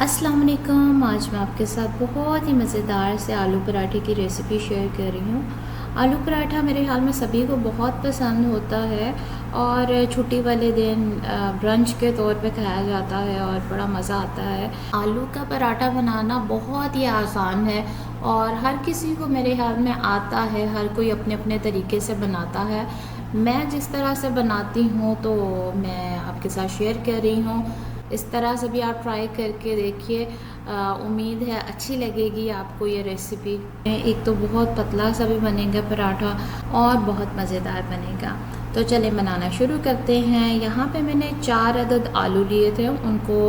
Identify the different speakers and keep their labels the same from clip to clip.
Speaker 1: अस्सलाम वालेकुम। आज मैं आपके साथ बहुत ही मज़ेदार से आलू पराठे की रेसिपी शेयर कर रही हूँ। आलू पराठा मेरे ख़्याल में सभी को बहुत पसंद होता है और छुट्टी वाले दिन ब्रंच के तौर पे खाया जाता है और बड़ा मज़ा आता है। आलू का पराठा बनाना बहुत ही आसान है और हर किसी को मेरे ख़्याल में आता है। हर कोई अपने अपने तरीके से बनाता है। मैं जिस तरह से बनाती हूँ तो मैं आपके साथ शेयर कर रही हूँ। इस तरह से भी आप ट्राई करके देखिए। उम्मीद है अच्छी लगेगी आपको ये रेसिपी। एक तो बहुत पतला सा भी बनेगा पराठा और बहुत मज़ेदार बनेगा। तो चलें बनाना शुरू करते हैं। यहाँ पे मैंने 4 अदद आलू लिए थे। उनको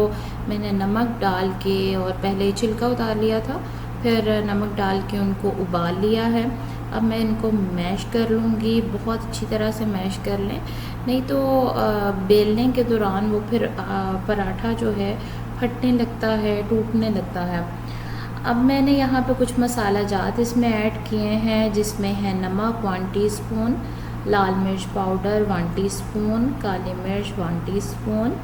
Speaker 1: मैंने नमक डाल के और पहले छिलका उतार लिया था, फिर नमक डाल के उनको उबाल लिया है। अब मैं इनको मैश कर लूँगी। बहुत अच्छी तरह से मैश कर लें, नहीं तो बेलने के दौरान वो फिर पराठा जो है फटने लगता है, टूटने लगता है। अब मैंने यहाँ पे कुछ मसाला जात इसमें ऐड किए हैं, जिसमें है नमक 1 टीस्पून, लाल मिर्च पाउडर 1 टीस्पून, काली मिर्च 1 टीस्पून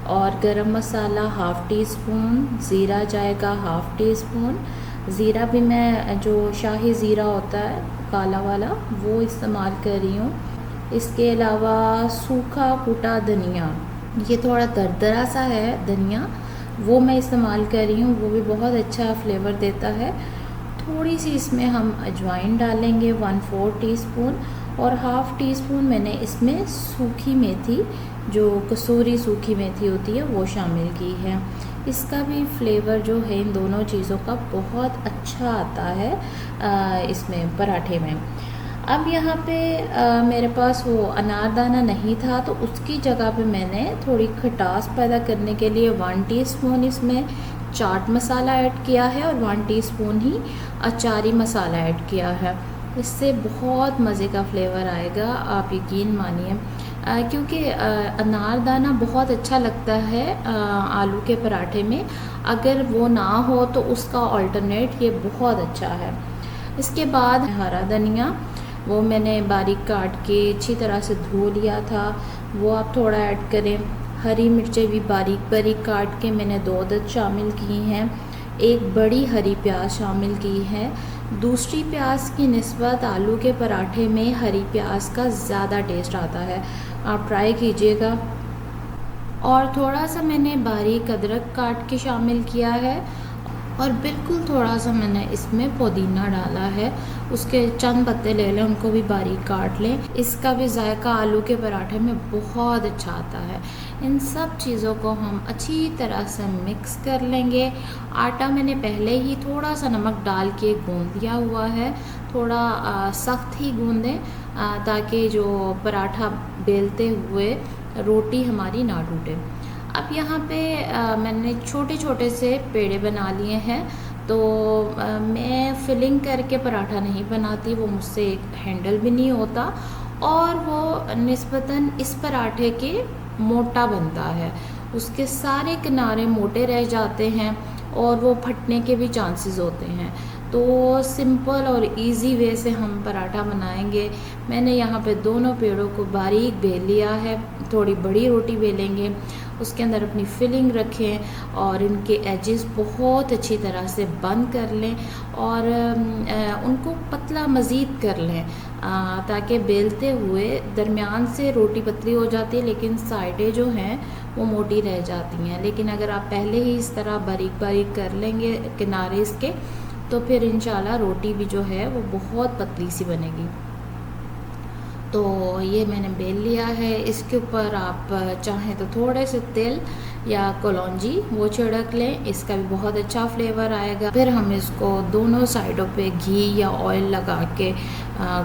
Speaker 1: और गरम मसाला 1/2 टीस्पून, ज़ीरा जाएगा 1/2 टीस्पून। ज़ीरा भी मैं जो शाही ज़ीरा होता है काला वाला वो इस्तेमाल कर रही हूँ। इसके अलावा सूखा कुटा धनिया, ये थोड़ा दरदरा सा है धनिया, वो मैं इस्तेमाल कर रही हूँ। वो भी बहुत अच्छा फ्लेवर देता है। थोड़ी सी इसमें हम अजवाइन डालेंगे 1/4 टीस्पून और 1/2 टीस्पून मैंने इसमें सूखी मेथी, जो कसूरी सूखी मेथी होती है, वो शामिल की है। इसका भी फ्लेवर जो है इन दोनों चीज़ों का बहुत अच्छा आता है इसमें पराठे में। अब यहाँ पे मेरे पास वो अनारदाना नहीं था, तो उसकी जगह पे मैंने थोड़ी खटास पैदा करने के लिए 1 टीस्पून इसमें चाट मसाला ऐड किया है और 1 टीस्पून ही अचारी मसाला ऐड किया है। इससे बहुत मज़े का फ्लेवर आएगा, आप यकीन मानिए। क्योंकि अनारदाना बहुत अच्छा लगता है आलू के पराठे में। अगर वो ना हो तो उसका अल्टरनेट ये बहुत अच्छा है। इसके बाद हरा धनिया, वो मैंने बारीक काट के अच्छी तरह से धो लिया था, वो आप थोड़ा ऐड करें। हरी मिर्चें भी बारीक बारीक काट के मैंने 2 अदद शामिल की हैं। एक बड़ी हरी प्याज शामिल की है। दूसरी प्याज की निस्बत आलू के पराठे में हरी प्याज का ज़्यादा टेस्ट आता है, आप ट्राई कीजिएगा। और थोड़ा सा मैंने बारीक अदरक काट के शामिल किया है और बिल्कुल थोड़ा सा मैंने इसमें पुदीना डाला है। उसके चंद पत्ते ले लें, उनको भी बारीक काट लें। इसका भी जायका आलू के पराठे में बहुत अच्छा आता है। इन सब चीज़ों को हम अच्छी तरह से मिक्स कर लेंगे। आटा मैंने पहले ही थोड़ा सा नमक डाल के गूंद दिया हुआ है। थोड़ा सख्त ही गूंदें ताकि जो पराठा बेलते हुए रोटी हमारी ना टूटे। अब यहाँ पे मैंने छोटे छोटे से पेड़े बना लिए हैं। तो मैं फिलिंग करके पराठा नहीं बनाती, वो मुझसे एक हैंडल भी नहीं होता और वो निस्बतन इस पराठे के मोटा बनता है। उसके सारे किनारे मोटे रह जाते हैं और वो फटने के भी चांसेस होते हैं। तो सिंपल और इजी वे से हम पराठा बनाएंगे। मैंने यहाँ पे दोनों पेड़ों को बारीक बेल लिया है। थोड़ी बड़ी रोटी बेलेंगे, उसके अंदर अपनी फिलिंग रखें और इनके एजेस बहुत अच्छी तरह से बंद कर लें और उनको पतला मज़ीद कर लें ताकि बेलते हुए दरमियान से रोटी पतली हो जाती है, लेकिन साइडें जो हैं वो मोटी रह जाती हैं। लेकिन अगर आप पहले ही इस तरह बारीक बारीक कर लेंगे किनारे इसके, तो फिर इंशाल्लाह रोटी भी जो है वो बहुत पतली सी बनेगी। तो ये मैंने बेल लिया है। इसके ऊपर आप चाहें तो थोड़े से तेल या कलौंजी वो छिड़क लें, इसका भी बहुत अच्छा फ्लेवर आएगा। फिर हम इसको दोनों साइडों पे घी या ऑयल लगा के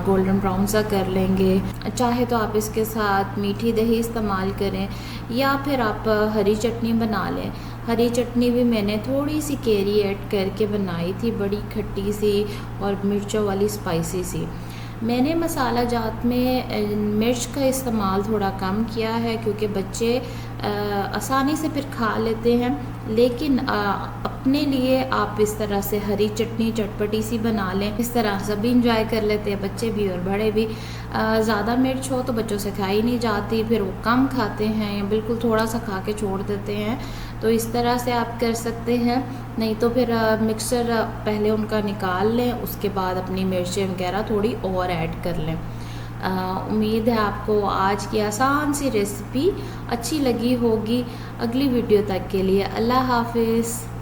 Speaker 1: गोल्डन ब्राउन सा कर लेंगे। चाहे तो आप इसके साथ मीठी दही इस्तेमाल करें या फिर आप हरी चटनी बना लें। हरी चटनी भी मैंने थोड़ी सी केरी ऐड करके बनाई थी, बड़ी खट्टी सी और मिर्चों वाली स्पाइसी सी। मैंने मसाला जात में मिर्च का इस्तेमाल थोड़ा कम किया है क्योंकि बच्चे आसानी से फिर खा लेते हैं। लेकिन अपने लिए आप इस तरह से हरी चटनी चटपटी सी बना लें, इस तरह सभी इंजॉय कर लेते हैं, बच्चे भी और बड़े भी। ज़्यादा मिर्च हो तो बच्चों से खाई नहीं जाती, फिर वो कम खाते हैं या बिल्कुल थोड़ा सा खा के छोड़ देते हैं। तो इस तरह से आप कर सकते हैं। नहीं तो फिर मिक्सर पहले उनका निकाल लें, उसके बाद अपनी मिर्चें वगैरह थोड़ी और ऐड कर लें। उम्मीद है आपको आज की आसान सी रेसिपी अच्छी लगी होगी। अगली वीडियो तक के लिए अल्लाह हाफिज़।